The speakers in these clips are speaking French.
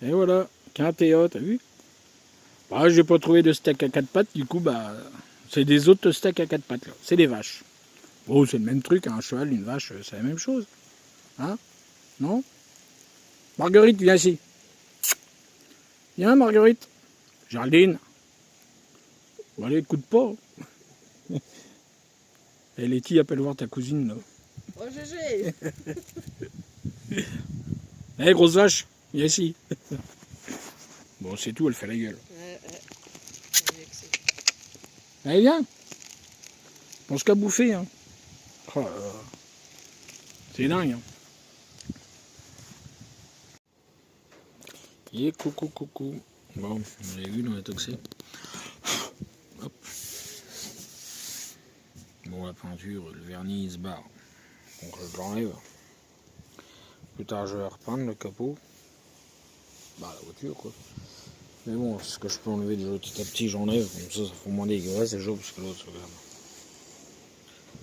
Et voilà, Quintéa, t'as vu? Bah, j'ai pas trouvé de steak à 4 pattes, du coup, bah, c'est des autres steaks à 4 pattes, là. C'est des vaches. Bon, c'est le même truc, hein, un cheval, une vache, c'est la même chose. Hein? Non? Marguerite, viens ici. Viens, Marguerite. Géraldine. Bon, allez, écoute pas. Et Letty appelle voir ta cousine, là. Oh, GG. Eh, grosse vache, viens ici. Bon, c'est tout, elle fait la gueule. Allez, viens. Pense qu'à bouffer, hein. Oh là là. C'est dingue, hein. Et coucou, coucou. Bon, vous l'avez vu dans la toxée. Hop. Bon, la peinture, le vernis, il se barre. Donc je l'enlève. Plus tard, je vais repeindre le capot. Bah, la voiture, quoi. Mais bon, ce que je peux enlever déjà petit à petit, j'enlève. Comme ça fait moins dégueulasse, c'est jaune, parce que l'autre, regarde.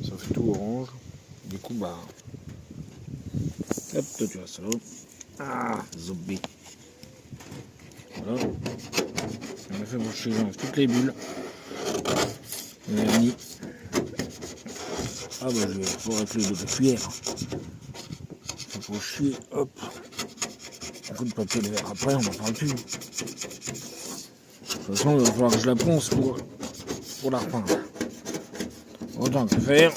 Ça fait tout orange. Du coup, bah. Hop, toi, tu vois ça là. Ah, zombie. Voilà. On a fait boucher, j'enlève toutes les bulles. Le vernis. Ah, bah, je vais pouvoir avec les deux cuillères. Il faut chier, hop. Un coup de papier de verre après, on n'en parle plus. De toute façon, il va falloir que je la ponce pour la repeindre. Autant que faire.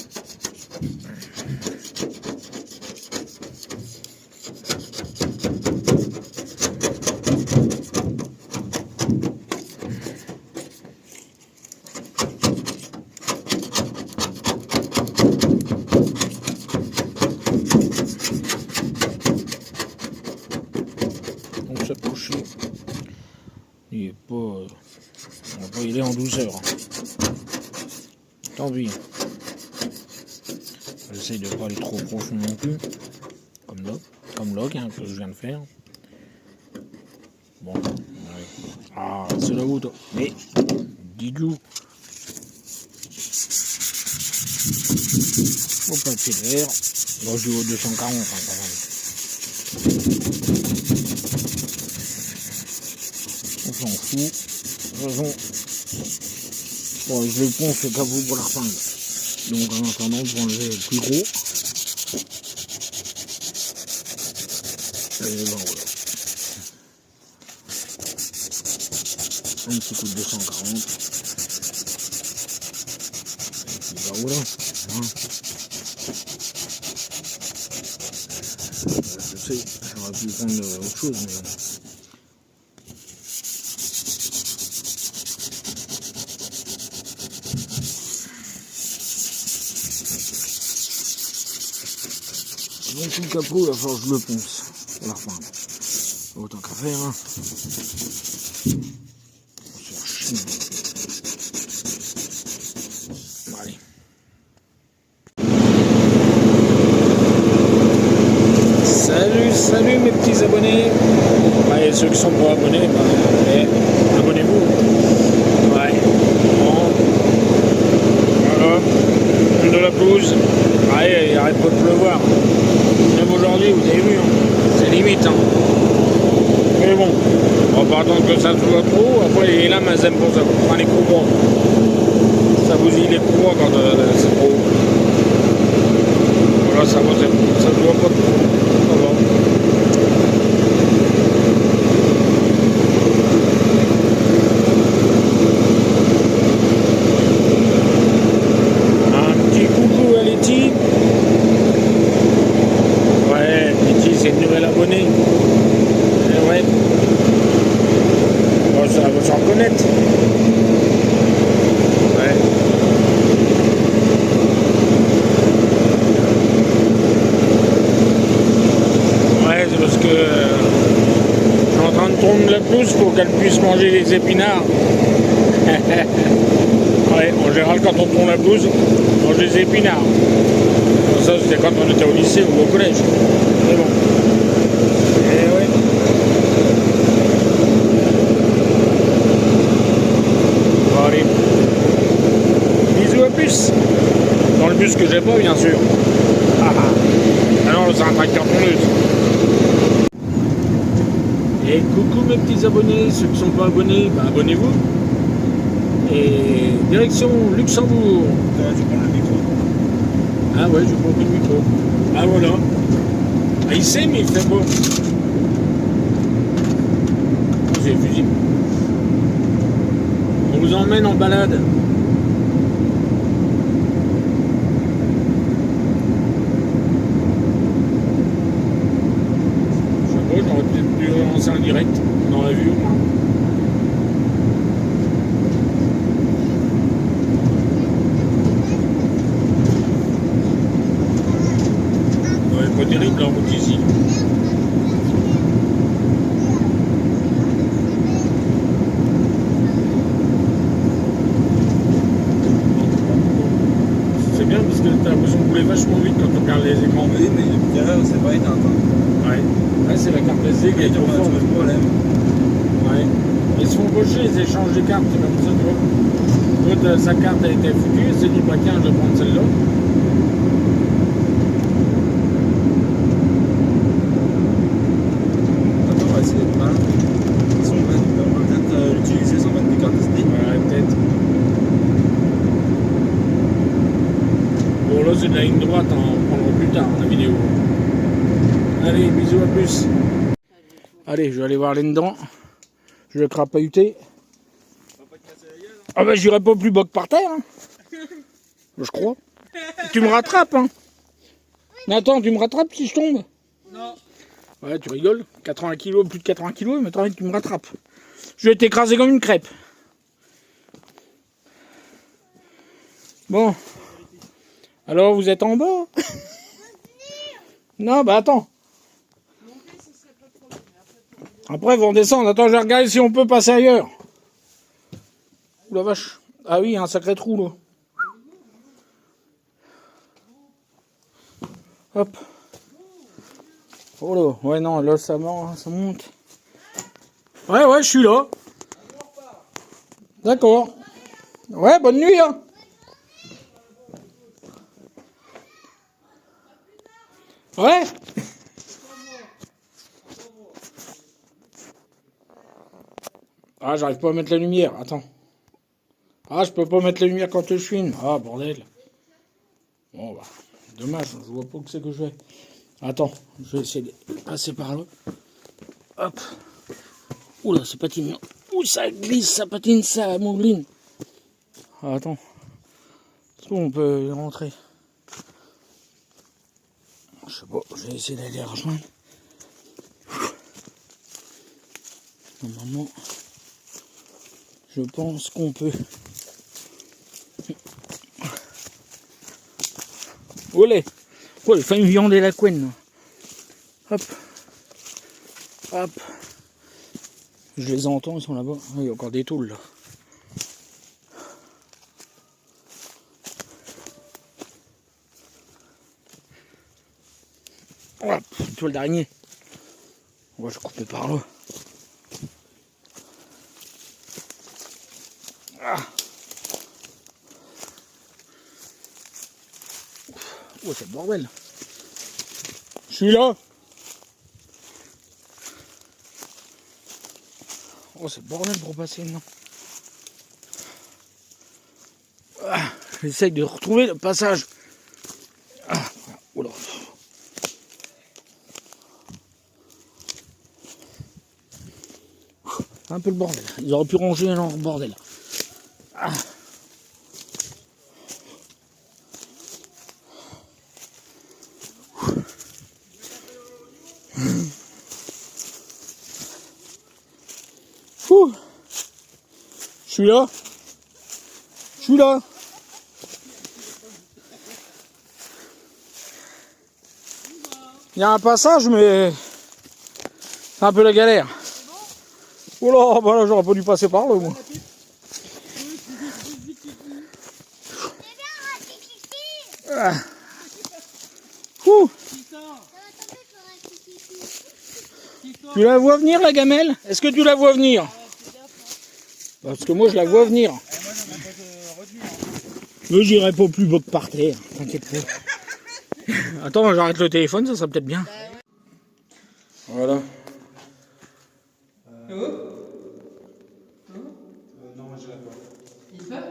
Donc ça coucher. Il est pas. On va pas y aller en douceur. Tant pis. J'essaye de pas aller trop profond non plus. Comme là, hein, que je viens de faire. Bon, ouais. Ah, c'est là où toi. Mais, Didou. Au papier de verre. Bon, je dis au 240, hein, quand même. On s'en fout. De toute façon, bon, je le ponce le capot pour la repeindre. Donc en attendant, pour enlever le plus gros. Et ben voilà. Un petit coup de 240. Et puis ben voilà. Hein. Je sais, j'aurais pu prendre autre chose, mais. Donc tout le capot, il va falloir que je le ponce pour la repeindre. Autant qu'à faire, hein. On se fait chier. Allez. Salut mes petits abonnés. Ouais, ceux qui sont pas abonnés, bah, allez, abonnez-vous. Ouais. Bon. Voilà. De la pelouse. Allez, il arrête pas de pleuvoir. Même aujourd'hui, vous avez vu, hein. C'est limite. Hein. Mais bon, on va pas attendre que ça soit trop. Après, les lames, elles aiment pour ça. Enfin, les courroies. Ça bousille les courroies quand c'est trop. Voilà, ça ne doit pas trop. Ça va. Un petit coucou à Letty. Ouais, Letty, c'est une nouvelle abonnée. Ouais. Bon, ça va s'en reconnaître. Ouais. Ouais, c'est parce que je suis en train de tondre la pelouse pour qu'elle puisse manger les épinards. Ouais, en général, quand on tond la pelouse, on mange des épinards. Bon, ça, c'était quand on était au lycée ou au collège. Mais bon. Et ouais. Bon, allez. Bisous à plus. Dans le bus que j'ai pas, bien sûr. Ah non, c'est un tracteur tondeuse. Et coucou mes petits abonnés, ceux qui ne sont pas abonnés, bah abonnez-vous. Et direction Luxembourg. Tu prends le micro. Ah ouais, je prends le micro. Ah voilà. Ah, il sait, mais il fait beau. Oh, j'ai le fusil. On vous emmène en balade. Je sais pas, j'aurais peut-être pu lancer un direct dans la vue au moins. Ouais, pas terrible la route ici. C'est bien parce que t'as l'impression de rouler vachement vite quand tu regardes les écrans. Oui, mais derrière, c'est pas éteint. Ouais, ouais, c'est la carte SD qui est trop forte. Pas de problème. Ouais. Ils se font gaucher, ils échangent des cartes, c'est comme ça, tu vois. L'autre, sa carte a été foutue, il s'est dit, bah tiens, je vais prendre celle-là. Attends, on va essayer de mal. On va peut-être l'utiliser sans mettre des cartes SD. Ouais, peut-être. Bon, là, c'est de la ligne droite, hein, on prendra plus tard la vidéo. Allez, bisous, à plus. Allez, je vais aller voir les dedans. Je vais crapahuter. Ah bah j'irai pas plus bas que par terre, hein. Je crois. Tu me rattrapes, hein. Nathan, tu me rattrapes si je tombe? Non. Ouais, tu rigoles. 80 kg, plus de 80 kg, mais attends, tu me rattrapes. Je vais t'écraser comme une crêpe. Bon. Alors, vous êtes en bas? Non, bah attends. Après, vous redescendez. Attends, je regarde si on peut passer ailleurs. Ouh la vache. Ah oui, il y a un sacré trou, là. Hop. Oh là. Ouais, non, là, ça monte. Ouais, ouais, je suis là. D'accord. Ouais, bonne nuit, hein. Ouais. Ah, j'arrive pas à mettre la lumière. Attends. Ah, je peux pas mettre la lumière quand je filme. Ah, bordel. Bon, bah, dommage. Je vois pas où c'est que je vais. Attends, je vais essayer de passer par là. Hop. Oula, ça patine. Ouh, ça glisse, ça patine, ça mouline. Ah, attends. Est-ce qu'on peut y rentrer? Je sais pas, je vais essayer d'aller les rejoindre. Normalement, je pense qu'on peut. Olé! Oh, il a failli me viander la couenne. Hop. Hop. Je les entends, ils sont là-bas. Ah, il y a encore des tôles là. Hop, toile d'araignée. On va se couper par là. Ah. Oh, c'est le bordel. Je suis là. Oh, c'est le bordel pour passer maintenant. Ah, j'essaye de retrouver le passage. Ah, oh là. Un peu le bordel. Ils auraient pu ranger leur bordel. Ah. Ouh. Je suis là. Je suis là. Il y a un passage, mais c'est un peu la galère. Oh là, bah là, j'aurais pas dû passer par là, moi. Ah. Ouh. Tu la vois venir, la gamelle? Est-ce que tu la vois venir? Parce que moi, je la vois venir. Mais j'irai pas plus bas que par terre, t'inquiète pas. Attends, j'arrête le téléphone, ça sera peut-être bien. Voilà. Non, moi j'irai pas. Il fait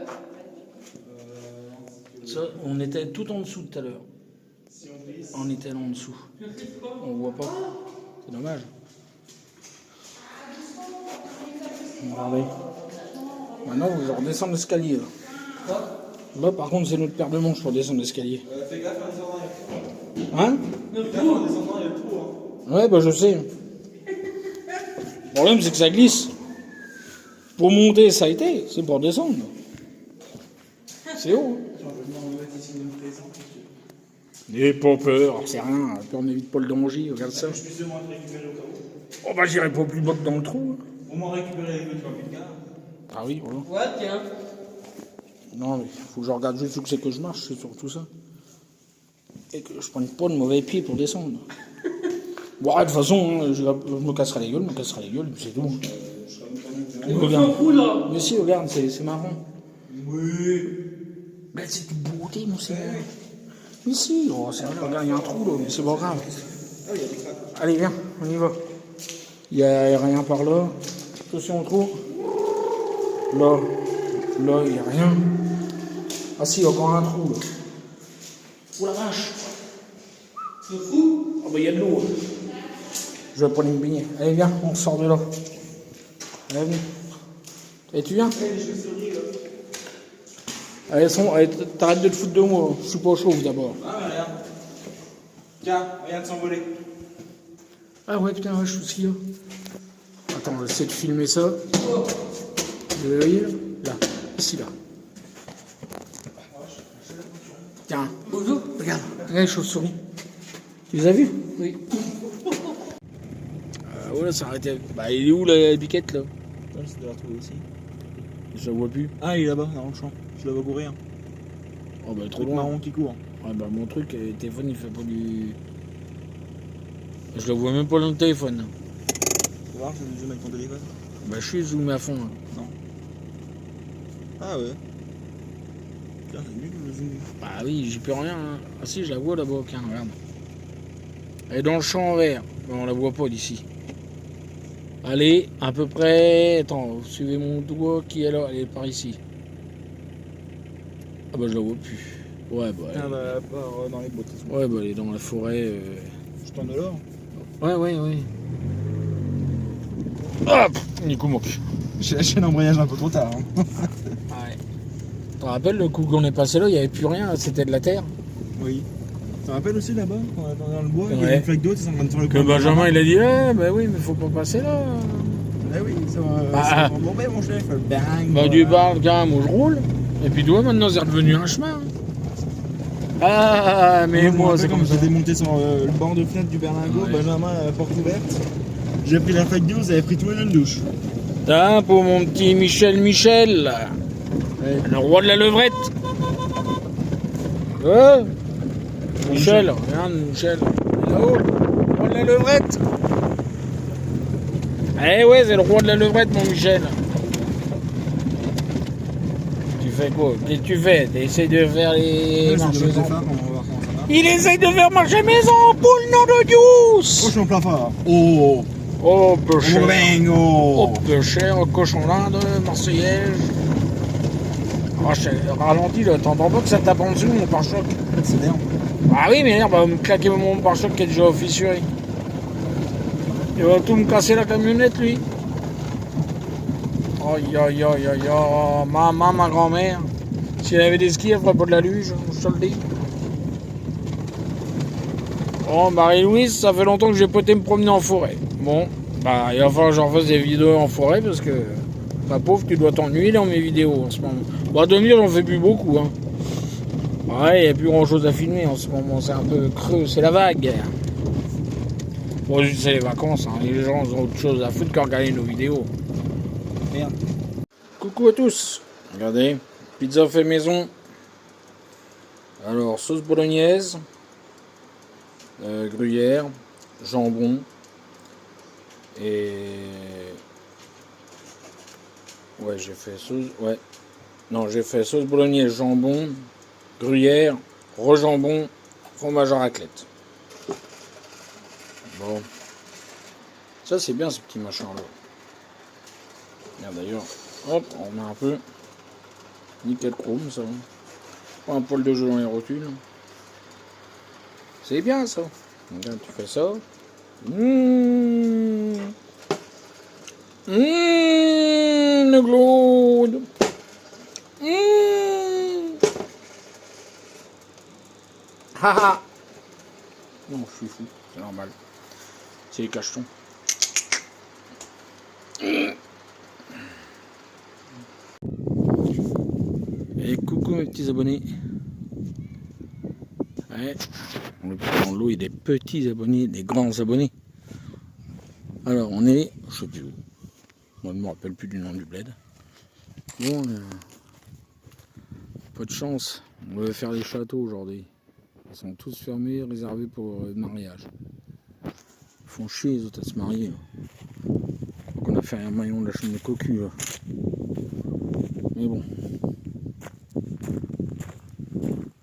Ça, on était tout en dessous tout à l'heure. Si on glisse. On était là en dessous. On voit pas. C'est dommage. Regardez. Maintenant, vous allez redescendre l'escalier. Là, par contre, c'est notre paire de manches pour descendre l'escalier. Fais gaffe en descendant, il y a le trou. Hein? Fais gaffe en descendant, il y a le trou. Hein. Ouais, bah je sais. Le problème, c'est que ça glisse. Pour monter, ça a été. C'est pour descendre. C'est haut. N'aie pas peur, c'est rien. Puis on évite pas le danger, regarde ça. Je puisse au moins te récupérer au cas où. Oh bah j'irai pas plus bas que dans le trou. Au moins récupérer les vêtements plus de gars. Ah oui, voilà. Ouais, tiens. Non, mais faut que je regarde juste où c'est que je marche, c'est surtout ça. Et que je prenne pas de mauvais pieds pour descendre. Bon, de toute façon, hein, je me casserai les gueules, et puis c'est tout. Regarde. Mais si, regarde, c'est marrant. Oui. Mais c'est une beauté, mon Seigneur. Mais si, oh, c'est vrai, regarde, il y a un trou là, mais c'est pas grave. Allez, viens, on y va. Il n'y a rien par là. Attention au trou. Là, il n'y a rien. Ah si, il y a encore un trou là. Oh la vache. C'est fou. Oh bah il y a de l'eau. Je vais prendre une baignée. Allez, viens, on sort de là. Allez, viens. Et tu viens? Allez, t'arrêtes de te foutre de moi. Je suis pas chaud d'abord. Ah, mais regarde. Tiens, regarde s'envoler. Ah ouais, putain, ouais, je suis aussi là. Attends, j'essaie de filmer ça. Vous voyez là? Là, ici, là. Tiens, Bonjour. regarde les chauves-souris. Tu les as vus? Oui. Ouais, ça arrêtait. Bah, il est où la biquette là? Je dois la retrouver aussi. Je la vois plus. Ah, il est là-bas, dans le champ. Je la vois courir. Oh bah, trop Truc loin. marron qui court. Ouais, bah, mon truc, le téléphone, il fait pas du. Je le vois même pas dans le téléphone. Tu vas voir, je zoome avec ton téléphone. Bah, je suis zoomé à fond. Là. Non. Ah ouais. Tiens, c'est mieux que le zoom. Bah oui, j'y peux rien. Hein. Ah si, je la vois là-bas, tiens, regarde. Elle est dans le champ en vert. Mais on la voit pas d'ici. Allez, à peu près. Attends, suivez mon doigt qui est là. Elle est par ici. Ah bah je la vois plus. Ouais, bah. Ah bah, part dans les bottes. Ouais, bah elle est dans la forêt. Je tente de l'or. Ouais. Hop, Nico mon cul. J'ai lâché l'embrayage un peu trop tard. Hein. Ouais. Tu te rappelles le coup qu'on est passé là, il n'y avait plus rien, c'était de la terre. Oui. Tu te rappelles aussi là-bas, quand on était dans le bois, il y Ouais. a une flaque d'eau, c'est en train de faire le Que coin de Benjamin la il a dit, bah oui, mais faut pas passer là. Ah oui, ça va. Ah. Ça va bomber mon chef. Bang. Bah du bar, gars, moi je roule. Et puis toi maintenant c'est redevenu un chemin. Ah, mais moi c'est comme ça. J'ai démonté sur le bord de fenêtre du berlingot, Ouais. Benjamin à la porte ouverte. J'ai pris la flaque d'eau, j'avais pris tout et une douche. T'as pour mon petit Michel, là. Ouais. Le roi de la levrette. Ouais. Michel, regarde Michel. Là-haut, le roi de la levrette. Eh ouais, c'est le roi de la levrette, mon Michel. Tu fais quoi? Qu'est-ce que tu fais? T'essayes de faire les marches on va maison. voir comment ça va. Il essaye de faire marcher maison, poule nom de Dios. Cochon plein phare. Oh. Oh, peu Oh, cher. bingo. Oh, peu cher, cochon d'Inde, Marseillaise. Ah, ralenti là, t'entends pas que ça tape en dessous, mon pare-choc? C'est bien. Ah oui, mais merde, va me claquer mon pare-choc qui est déjà fissuré. Il va tout me casser la camionnette, lui. Aïe, ma grand-mère. Si elle avait des skis, elle ferait pas de la luge, je te le dis. Bon, Marie-Louise, ça fait longtemps que j'ai pas été me promener en forêt. Bon, bah, il va falloir que j'en fasse des vidéos en forêt parce que, ma pauvre, tu dois t'ennuyer dans mes vidéos en ce moment. Bon, de dire, j'en fais plus beaucoup, hein. Ouais, il n'y a plus grand chose à filmer en ce moment, c'est un peu creux, c'est la vague. Bon, c'est les vacances, hein. Les gens ont autre chose à foutre que regarder nos vidéos. Merde. Coucou à tous. Regardez, pizza fait maison. Alors, sauce bolognaise, gruyère, jambon et... Ouais, j'ai fait sauce... Ouais. Non, j'ai fait sauce bolognaise, jambon, gruyère, rejambon, fromage à raclette. Bon. Ça, c'est bien, ce petit machin-là. Regarde d'ailleurs, hop, on met un peu. Nickel chrome, ça. Pas un poil de jeu dans les rotules. C'est bien, ça. Regarde, tu fais ça. Le glaude. Haha. Non, je suis fou, c'est normal. C'est les cachetons. Et coucou mes petits abonnés. Ouais, dans l'eau il y a des petits abonnés, des grands abonnés. Alors on est, je sais plus où. Moi je ne me rappelle plus du nom du bled. Bon, pas de chance. On devait faire les châteaux aujourd'hui. Ils sont tous fermés, réservés pour le mariage. Ils font chier les autres à se marier. Là. Je crois qu'on a fait un maillon de la chaîne de cocu. Là. Mais bon.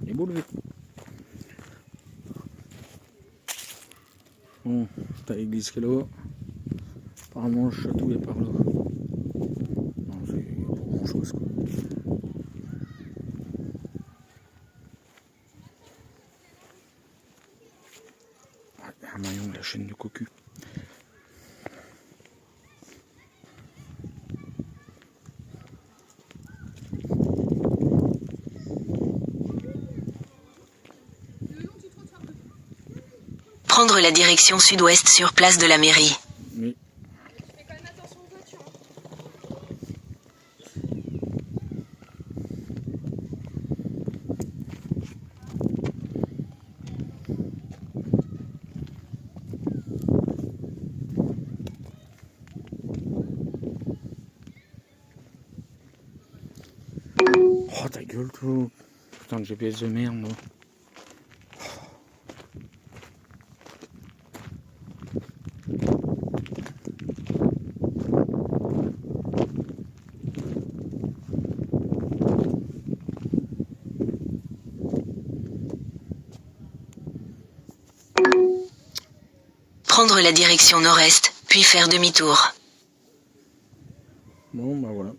Les boules. Bon, c'est à l'église qu'elle est là. Apparemment le château est par là. Non, c'est pas grand chose quoi. Un maillon de la chaîne de cocu. Prendre la direction sud-ouest sur place de la mairie. Oui. Fais quand même attention aux voitures. Oh ta gueule tout. Putain de GPS de merde moi. Prendre la direction nord-est, puis faire demi-tour. Bon bah voilà.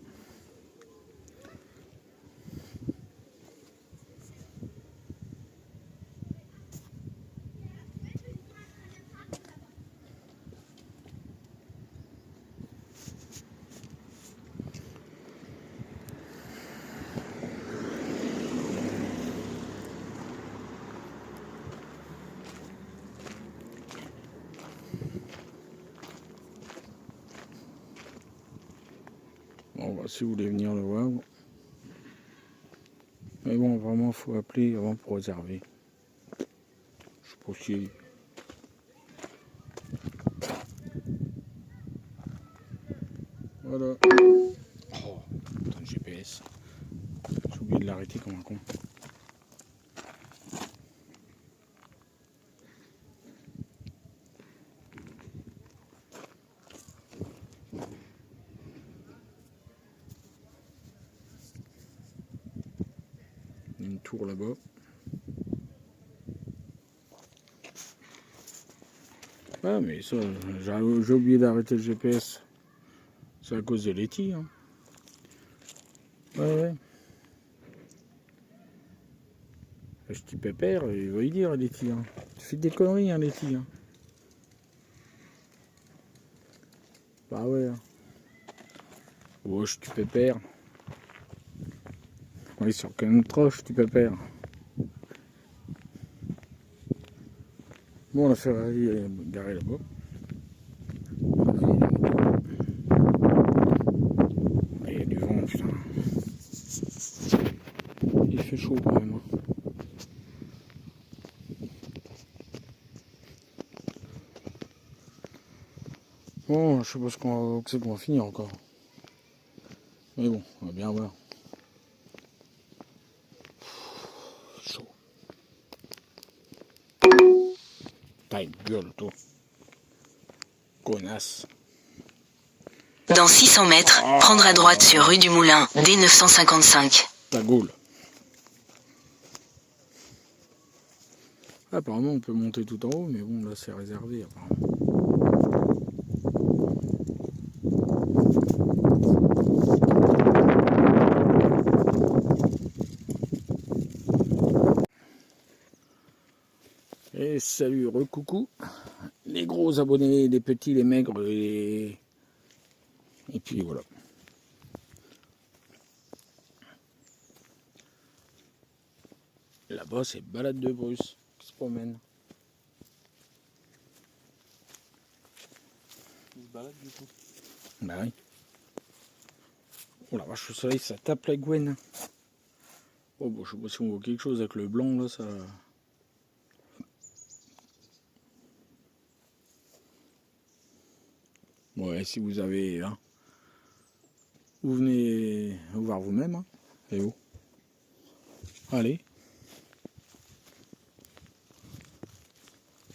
Bon bah si vous voulez venir le voir. Mais bon vraiment faut appeler avant pour réserver. Je sais pas si. Voilà. Oh, putain de GPS. J'ai oublié de l'arrêter comme un con. Une tour là-bas. Ah mais ça, j'ai oublié d'arrêter le GPS. C'est à cause de Letty. Hein. Ouais. Je dis pépère, il va y dire Letty. Hein. Tu fais des conneries, hein, Letty. Hein. Bah ouais. Hein. Oh, je suis pépère. Oui, sur quand même troche, tu pépère. Bon, la Ferrari est garée là-bas. Il y a du vent, putain. Il fait chaud quand même. Bon, je sais pas ce qu'on va finir encore. Mais bon, on va bien voir. Chaud. Ta gueule, toi. Connasse. Dans 600 mètres, prendre à droite sur rue du Moulin, D955. Ta gaule. Apparemment, on peut monter tout en haut, mais bon, là, c'est réservé, apparemment. Salut, recoucou. Les gros abonnés, les petits, les maigres, et puis voilà. Là-bas, c'est balade de Bruce qui se promène. Il se balade du coup. Bah oui. Oh la vache, le soleil, ça tape la Gwen. Oh, bon, je sais pas si on voit quelque chose avec le blanc, là, ça... Ouais, si vous avez... Hein, vous venez voir vous-même. Hein. Et où? Allez.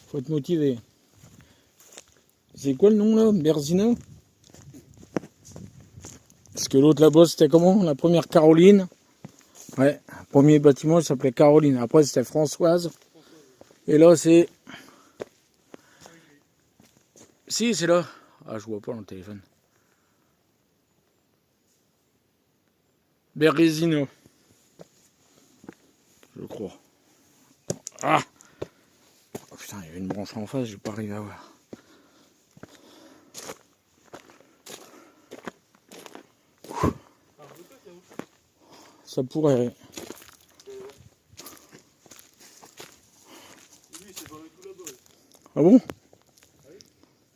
Faut être motivé. C'est quoi le nom, là? Berzina? Parce que l'autre là-bas, c'était comment? La première Caroline. Ouais, le premier bâtiment, il s'appelait Caroline. Après, c'était Françoise. Et là, c'est... Si, c'est là. Ah, je vois pas dans le téléphone. Bérésino. Je crois. Ah! Oh putain, il y avait une branche en face, je vais pas arriver à voir. Ça pourrait. Ah bon?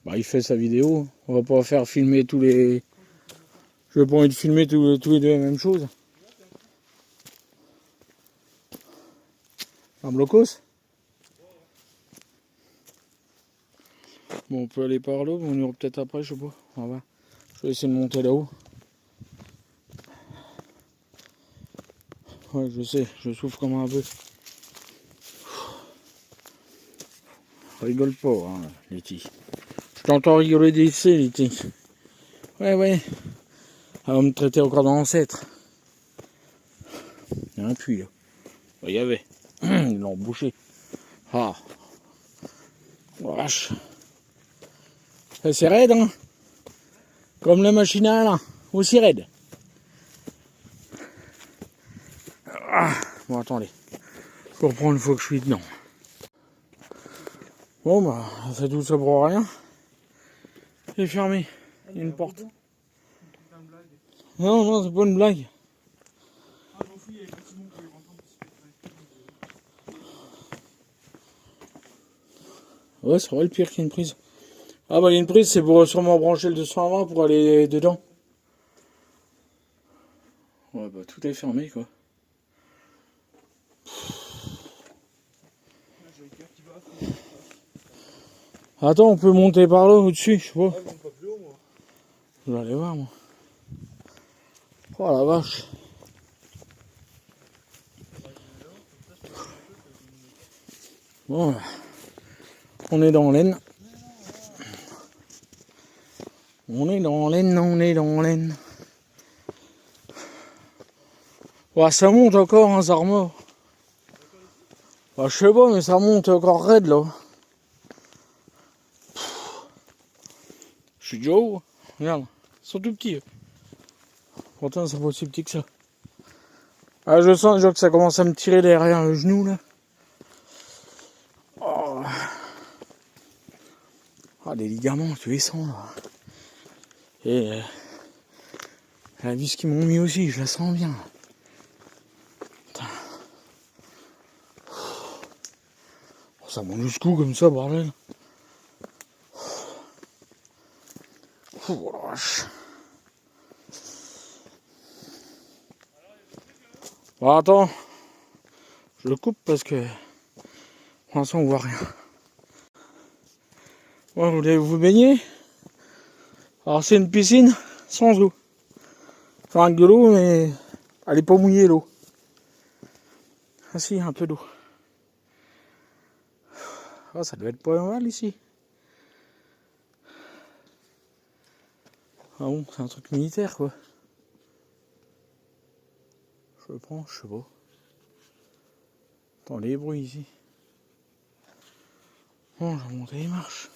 Bah il fait sa vidéo. On va pas faire filmer tous les... Je vais pas envie de filmer tous les deux la même chose. Un blocos? Bon, on peut aller par là, mais on ira peut-être après, je sais pas. On va voir. Je vais essayer de monter là-haut. Ouais, je sais, je souffre comme un peu. Rigole pas, hein, Letty. Je t'entends rigoler d'ici, Letty. Ouais, ouais. Elle va me traiter encore d'ancêtre. Il y a un puits, là. Il y avait. Ils l'ont bouché. Ah. Oh, vache. C'est raide, hein. Comme la machine à là. Aussi raide. Ah. Bon, attendez. Je reprends une fois que je suis dedans. Bon, bah, ça fait tout ça pour rien. C'est fermé. Il y a une porte. Non, non, c'est pas une blague. Ouais, c'est vrai, le pire qu'il y a une prise. Ah bah il y a une prise, c'est pour sûrement brancher le 220 pour aller dedans. Ouais bah tout est fermé quoi. Attends, on peut monter par là au-dessus, je sais pas. Je vais aller voir moi. Oh la vache. Bon, on est dans l'aine. On est dans l'aine, on est dans l'aine. Ouais, ça monte encore, hein, ça remonte. Bah, je sais pas, mais ça monte encore raide là. Je suis déjà haut. Regarde, ils sont tout petits. Pourtant, c'est pas aussi petit que ça. Ah, je sens déjà que ça commence à me tirer derrière le genou là. Oh. Ah, les ligaments, tu les sens là. Et la vis qu'ils m'ont mis aussi, je la sens bien. Putain. Oh, ça monte jusqu'où comme ça, bordel? Oh la vache. Bon, attends. Je le coupe parce que pour l'instant on voit rien. Bon, vous voulez vous baigner? Alors c'est une piscine sans eau. Enfin avec de l'eau mais elle est pas mouillée l'eau. Ah si, un peu d'eau. Oh, ça doit être pas mal ici. Ah bon, c'est un truc militaire quoi. Je le prends, je sais pas. Attends, les bruits ici. Bon, je vais monter les marches.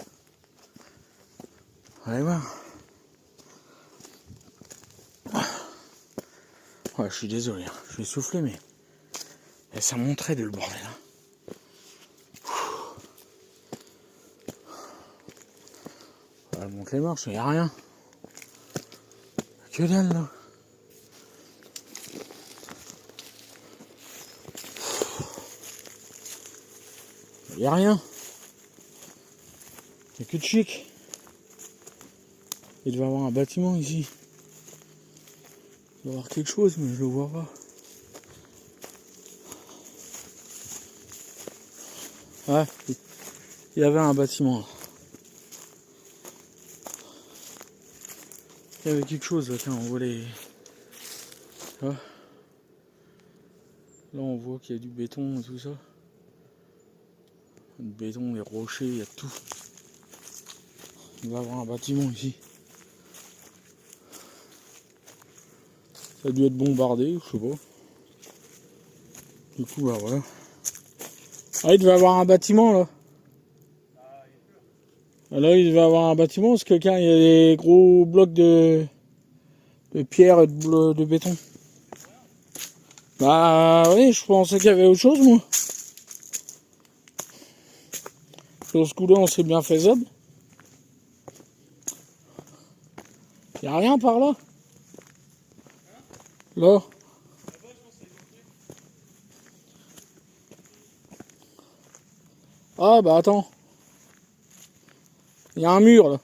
Allez voir. Ouais, je suis désolé, hein. Je vais souffler, mais ça monterait de le bordel. Hein. elle monte les marches, y a rien. Que dalle là. Y a rien. Y a que de chic. Il devait y avoir un bâtiment ici. Il doit y avoir quelque chose, mais je le vois pas. Ouais, il y avait un bâtiment là. Il y avait quelque chose là, tiens, on voit les. Là, là on voit qu'il y a du béton et tout ça. Du béton, des rochers, il y a tout. Il va y avoir un bâtiment ici. Ça a dû être bombardé, je sais pas. Du coup, bah voilà. Ah, il devait y avoir un bâtiment là. Ah, là, il devait y avoir un bâtiment parce que il y a des gros blocs de pierre et de béton. Bah oui, je pensais qu'il y avait autre chose, moi. Sur ce coup-là, on s'est bien faisable. Y a rien par là. Là. Ah bah attends. Il y a un mur là.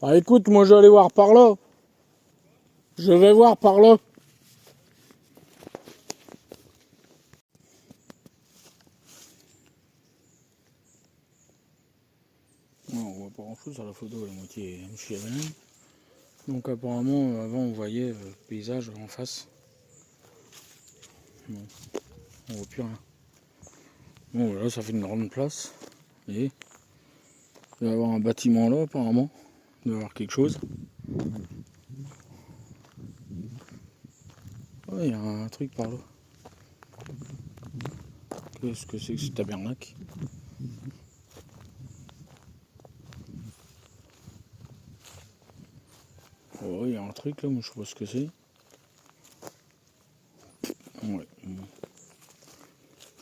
Bah écoute, moi je vais aller voir par là. Je vais voir par là. Non, on voit pas grand chose à la photo, la moitié chez elle. Donc apparemment avant on voyait le paysage en face. Bon, on voit plus rien. Bon voilà, ça fait une grande place. Et il va y avoir un bâtiment là apparemment. Il doit y avoir quelque chose. Ouais, il y a un truc par là. Qu'est-ce que c'est que ce tabernacle? Oh, il y a un truc là, mais je sais pas ce que c'est. Ouais.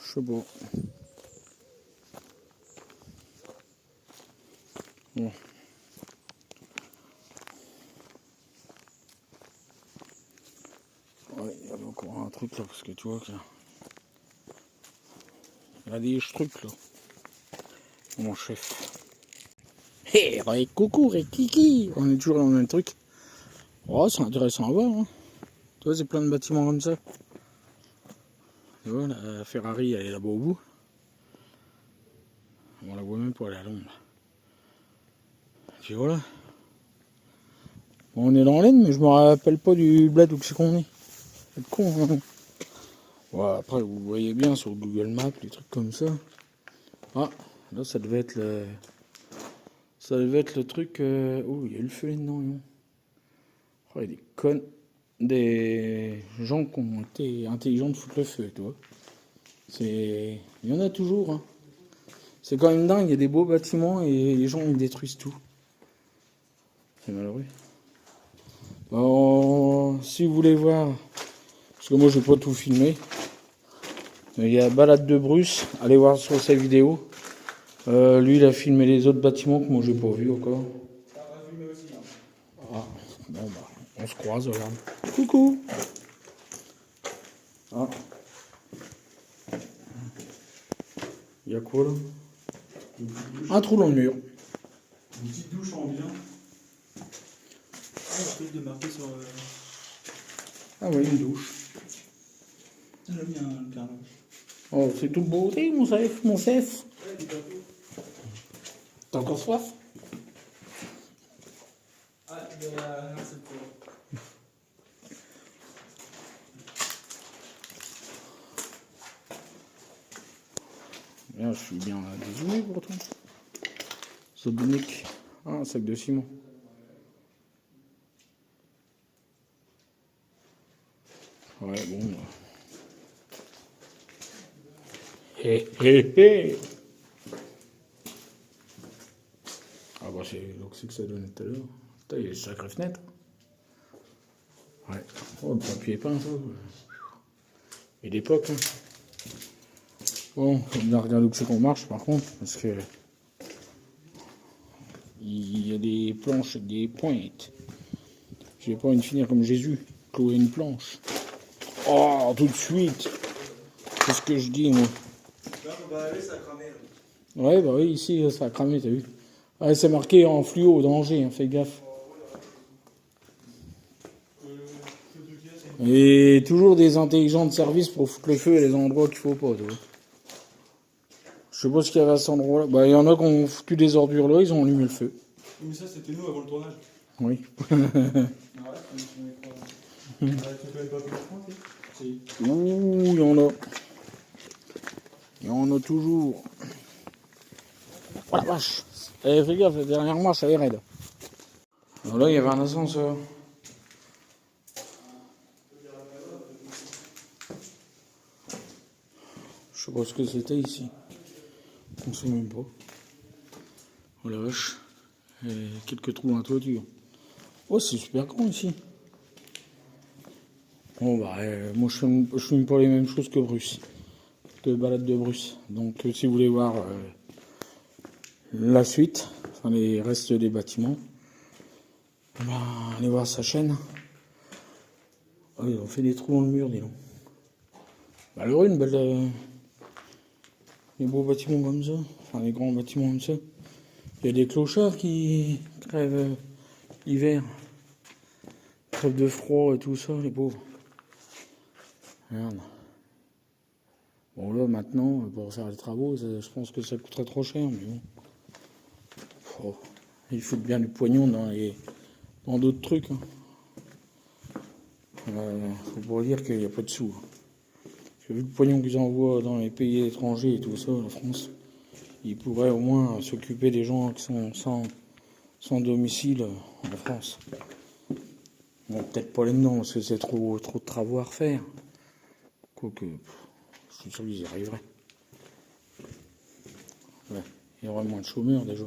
Je sais pas. Bon. Ouais, il y avait encore un truc là, parce que tu vois qu'il y a des trucs là. Mon chef. Hé, hey, coucou, Kiki. On est toujours dans le même truc. Oh, c'est intéressant à voir. Hein. Tu vois, c'est plein de bâtiments comme ça. Tu vois, la Ferrari, elle est là-bas au bout. On la voit même pas, elle est à l'ombre. Puis voilà. Bon, on est dans l'aine, mais je me rappelle pas du bled où c'est qu'on est. C'est con, hein. Ouais, après, vous voyez bien sur Google Maps, les trucs comme ça. Ah, là, ça devait être le... Ça devait être le truc... Oh, il y a eu le feu là-dedans, non. Oh, il y a des connes... Des gens qui ont été intelligents de foutre le feu, tu vois. C'est... Il y en a toujours, hein. C'est quand même dingue, il y a des beaux bâtiments et les gens, ils détruisent tout. C'est malheureux. Bon, si vous voulez voir... Parce que moi, je vais pas tout filmer. Il y a Balade de Bruce, allez voir sur sa vidéo. Lui, il a filmé les autres bâtiments que moi, j'ai pas vu encore. Ah, bon, bah, on se croise, regarde. Coucou. Ah. Il y a quoi, là? Un trou dans le mur. Une petite douche en bien. Ah, un truc de marqué sur. Ah oui, une douche. J'aime bien le carrelage. Oh, c'est tout beau, mon chef, mon chef. Ouais, du bateau. T'as encore soif? Ah, non, c'est pour. Là, je suis bien désolé pourtant. Sobinique. Ah, un sac de ciment. Ouais, bon. Hé, hé, hé. Ah bah c'est l'oxy que ça donnait tout à l'heure. Putain, il y a des sacrées fenêtres. Ouais. Oh, le papier peint, ça. Et d'époque, hein. Bon, faut bien regarder où c'est qu'on marche par contre, parce que il y a des planches avec des pointes. J'ai pas envie de finir comme Jésus, clouer une planche. Oh, tout de suite. C'est ce que je dis, moi. Bah oui, ça a cramé. Ouais, bah oui, ici, ça a cramé, t'as vu. Ouais, c'est marqué en fluo, danger, hein, fais gaffe. Et toujours des intelligents de service pour foutre le feu à les endroits qu'il faut pas, tu vois. Je sais pas ce qu'il y avait à cet endroit-là. Bah, il y en a qui ont foutu des ordures là, ils ont allumé le feu. Mais ça, c'était nous avant le tournage. Oui. Ah ouais, tu connais pas plus point, si. Ouh, il y en a. Il y en a toujours. Oh la vache. Eh, fais gaffe, la dernière marche, elle est raide. Alors là, il y avait un ascenseur. Je sais pas ce que c'était ici. On sait même pas. Oh la vache. Et quelques trous dans la toiture. Oh, c'est super grand ici. Bon, bah, moi, je filme pas les mêmes choses que Bruce. De balade de Bruce. Donc, si vous voulez voir la suite, enfin les restes des bâtiments, bah, allez voir sa chaîne. Oh, ils ont fait des trous dans le mur, dis donc. Malheureux, une belle. Des beaux bâtiments comme ça, enfin des grands bâtiments comme ça. Il y a des clochards qui crèvent l'hiver. Crèvent de froid et tout ça, les pauvres. Merde. Bon là maintenant, pour faire les travaux, je pense que ça coûterait trop cher, mais bon. Oh, il faut bien du pognon dans d'autres trucs. Hein. Faut pas dire qu'il n'y a pas de sous. Parce que vu le pognon qu'ils envoient dans les pays étrangers et tout ça, la France, ils pourraient au moins s'occuper des gens qui sont sans domicile en France. Bon, peut-être pas là-dedans, parce que c'est trop de travaux à refaire. Quoique, je suis sûr qu'ils y arriveraient. Ouais, il y aurait moins de chômeurs déjà.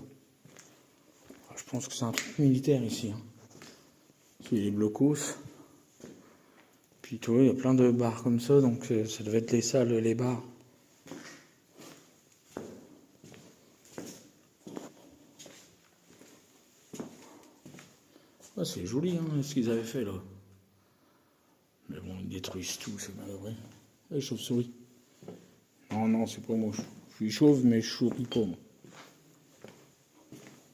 Je pense que c'est un truc militaire ici. Hein. C'est les blocos. Puis tu vois, il y a plein de bars comme ça, donc ça devait être les salles, les bars. Ah, c'est joli, hein, ce qu'ils avaient fait là. Mais bon, ils détruisent tout, c'est malheureux. Les chauves-souris. Non, c'est pas moi. Je suis chauve, mais je souris pas, moi.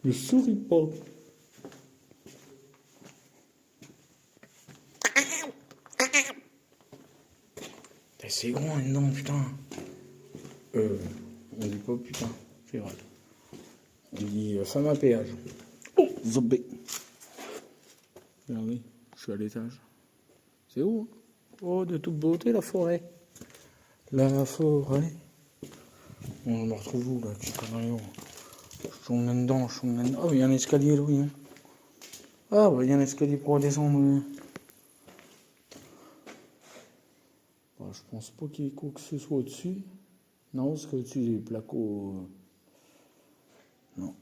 Je souris pas. C'est grand là-dedans, putain. On dit pas putain, c'est vrai. On dit femme à péage. Oh, zobé. Regardez, je suis à l'étage. C'est où? Oh, de toute beauté, la forêt. La forêt. On me retrouve où, là? Je suis dedans, Oh, il y a un escalier, là, oui. Ah, bah, il y a un escalier pour redescendre. Bah, je pense pas qu'il y ait quoi que ce soit au-dessus. Non, parce qu'au-dessus, il y a des placos. Non.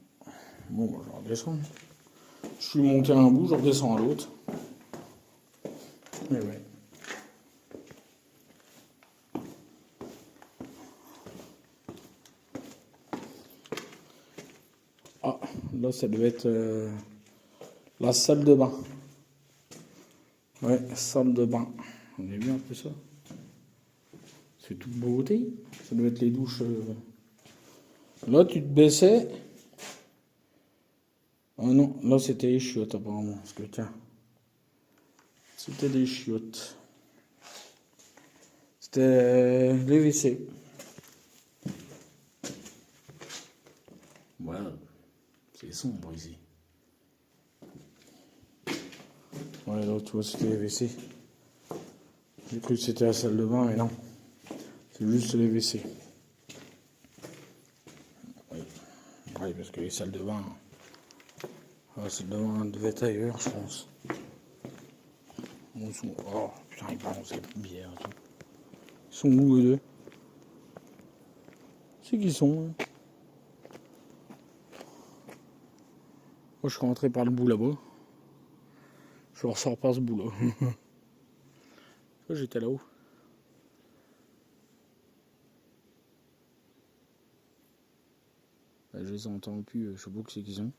Bon, bah, je redescends. Je suis monté à un bout, je redescends à l'autre. Mais ouais. Ah, là, ça devait être la salle de bain. Ouais, salle de bain. On a vu un peu ça. C'est toute beauté. Ça doit être les douches. Là, tu te baissais. Ah non, là, c'était les chiottes, apparemment. Parce que, tiens. C'était des chiottes. C'était les WC. Voilà. C'est sombre ici. Ouais, là, tu vois, c'était les WC. J'ai cru que c'était la salle de bain, mais non. C'est juste les WC. Oui. Oui, parce que les salles de bain... La salle de bain devait être ailleurs, je pense. Oh, putain, ils balancent cette bière. Ils sont où, eux deux? C'est qui sont, hein? Moi, je suis rentré par le bout là-bas. Je ressors par ce bout-là. Ça, j'étais là-haut. Je les entends plus, je sais pas que c'est qu'ils ont.